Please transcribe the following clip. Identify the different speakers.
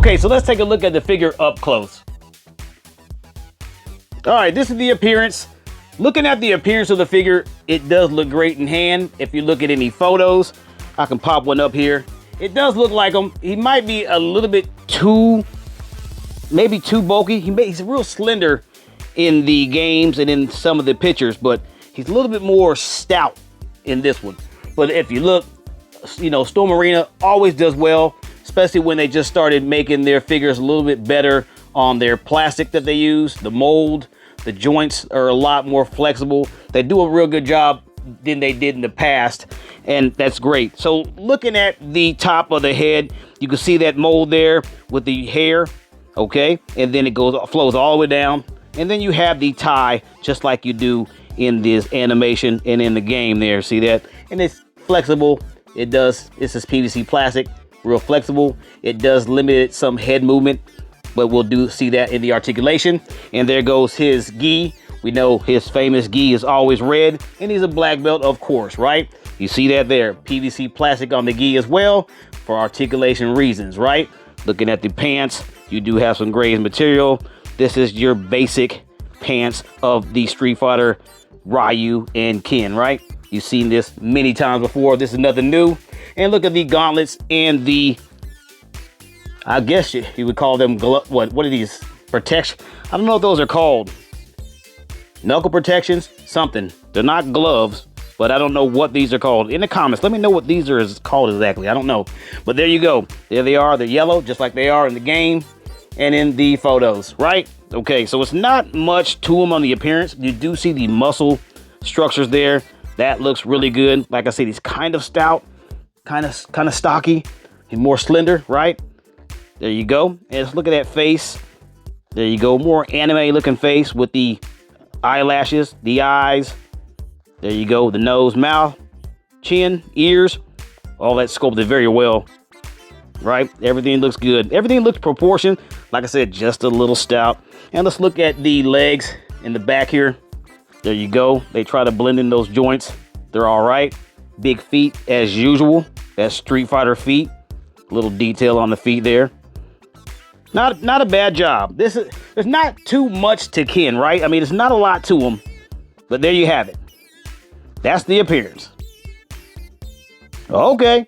Speaker 1: Okay, so let's take a look at the figure up close. All right, this is the appearance. Looking at the appearance of the figure, it does look great in hand. If you look at any photos, I can pop one up here. It does look like him. He might be a little bit maybe too bulky. He's real slender in the games and in some of the pictures, but he's a little bit more stout in this one. But if you look, you know, Storm Arena always does well, especially when they just started making their figures a little bit better on their plastic that they use. The mold, the joints are a lot more flexible. They do a real good job than they did in the past, and that's great. So looking at the top of the head, you can see that mold there with the hair, okay? And then it flows all the way down. And then you have the tie, just like you do in this animation and in the game there. See that? And it's flexible. This is PVC plastic, real flexible. It does limit some head movement, but we'll see that in the articulation. And there goes his gi. We know his famous gi is always red, and he's a black belt, of course, right? You see that there, PVC plastic on the gi as well for articulation reasons, right? Looking at the pants, you do have some gray material. This is your basic pants of the Street Fighter Ryu and Ken, right? You've seen this many times before. This is nothing new. And look at the gauntlets and the, I guess you would call them, what are these? Protection? I don't know what those are called. Knuckle protections, something. They're not gloves, but I don't know what these are called. In the comments, let me know what these are called exactly. I don't know. But there you go. There they are. They're yellow, just like they are in the game and in the photos, right? Okay, so it's not much to them on the appearance. You do see the muscle structures there. That looks really good. Like I said, he's kind of stout, kind of stocky. He's more slender, right? There you go. And let's look at that face. There you go. More anime looking face with the eyelashes, the eyes. There you go. The nose, mouth, chin, ears. All that sculpted very well, right? Everything looks good. Everything looks proportioned. Like I said, just a little stout. And let's look at the legs in the back here. There you go. They try to blend in those joints. They're all right. Big feet as usual. That's Street Fighter feet. Little detail on the feet there. Not a bad job. There's not too much to Ken, right? I mean, it's not a lot to him, but there you have it. That's the appearance. Okay.